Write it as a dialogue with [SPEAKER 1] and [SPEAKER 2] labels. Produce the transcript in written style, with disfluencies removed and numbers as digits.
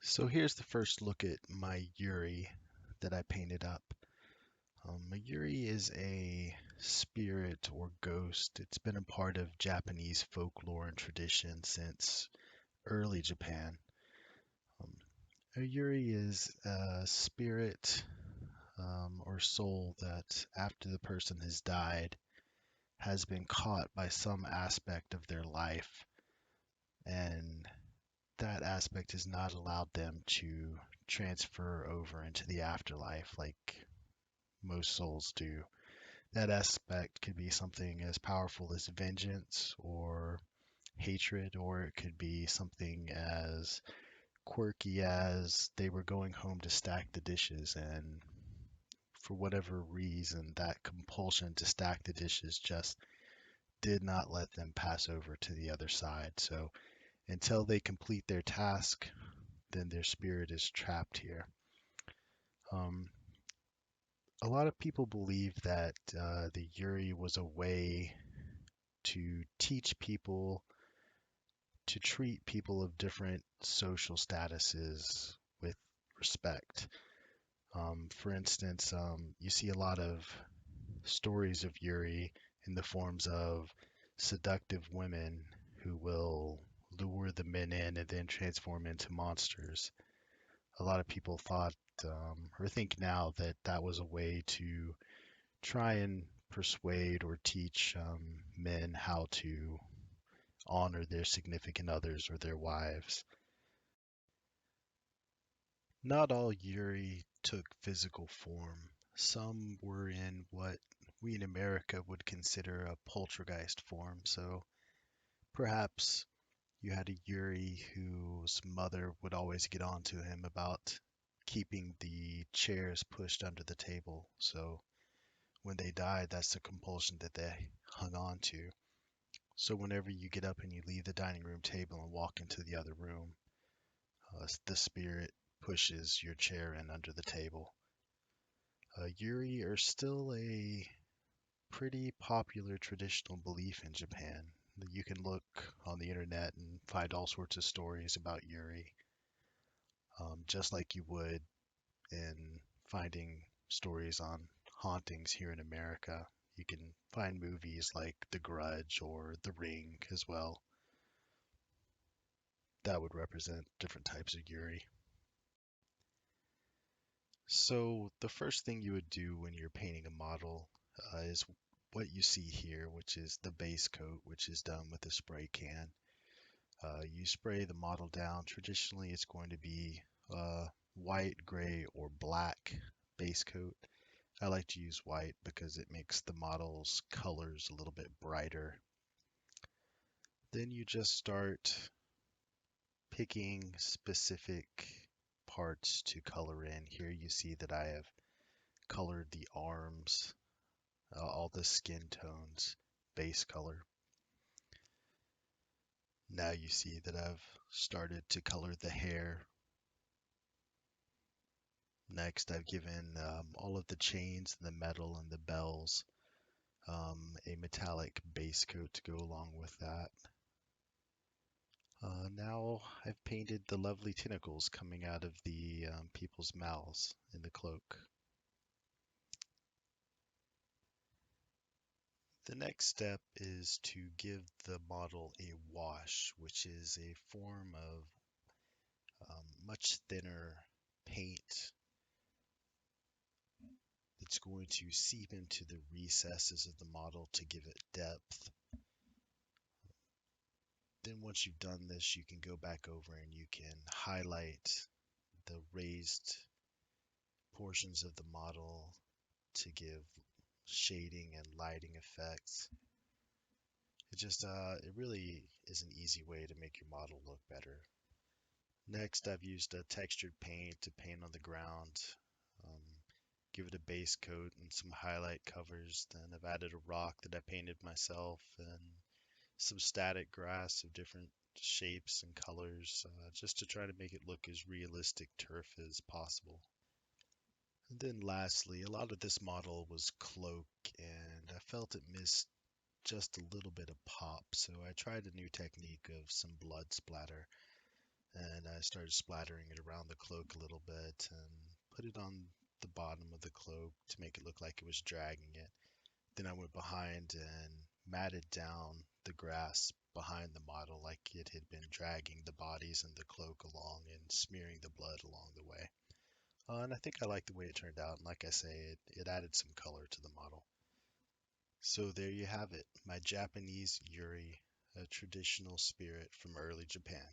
[SPEAKER 1] So here's the first look at my Yurei that I painted up. A Yurei is a spirit or ghost. It's been a part of Japanese folklore and tradition since early Japan. Um, a Yurei is a spirit or soul that, after the person has died, has been caught by some aspect of their life, and that aspect has not allowed them to transfer over into the afterlife like most souls do. That aspect could be something as powerful as vengeance or hatred, or it could be something as quirky as they were going home to stack the dishes, and for whatever reason, that compulsion to stack the dishes just did not let them pass over to the other side. So until they complete their task, then their spirit is trapped here. Um, a lot of people believe that the Yuri was a way to teach people to treat people of different social statuses with respect. For instance, you see a lot of stories of Yuri in the forms of seductive women who will lure the men in and then transform into monsters. A lot of people thought or think now that that was a way to try and persuade or teach men how to honor their significant others or their wives. Not all Yuri took physical form. Some were in what we in America would consider a poltergeist form. So perhaps you had a Yuri whose mother would always get on to him about keeping the chairs pushed under the table. So when they died, that's the compulsion that they hung on to. So whenever you get up and you leave the dining room table and walk into the other room, the spirit pushes your chair in under the table. Yuri are still a pretty popular traditional belief in Japan. You can look on the internet and find all sorts of stories about Yuri, just like you would in finding stories on hauntings here in America. You can find movies like The Grudge or The Ring as well that would represent different types of Yuri. So the first thing you would do when you're painting a model is what you see here, which is the base coat, which is done with a spray can. You spray the model down. Traditionally, it's going to be white, gray, or black base coat. I like to use white because it makes the model's colors a little bit brighter. Then you just start picking specific parts to color in. Here you see that I have colored the arms, all the skin tones, base color. Now you see that I've started to color the hair. Next, I've given all of the chains and the metal and the bells a metallic base coat to go along with that. Now I've painted the lovely tentacles coming out of the people's mouths in the cloak. The next step is to give the model a wash, which is a form of much thinner paint that's going to seep into the recesses of the model to give it depth. Then once you've done this, you can go back over and you can highlight the raised portions of the model to give shading and lighting effects. It really is an easy way to make your model look better. Next, I've used a textured paint to paint on the ground, um, give it a base coat and some highlight covers. Then I've added a rock that I painted myself and some static grass of different shapes and colors, just to try to make it look as realistic turf as possible. And then lastly, a lot of this model was cloak, and I felt it missed just a little bit of pop, so I tried a new technique of some blood splatter, and I I started splattering it around the cloak a little bit and put it on the bottom of the cloak to make it look like it was dragging it. Then I went behind and matted down the grass behind the model like it had been dragging the bodies and the cloak along and smearing the blood along the way. And I think I like the way it turned out. And like I say, it added some color to the model. So there you have it, my Japanese Yurei, a traditional spirit from early Japan.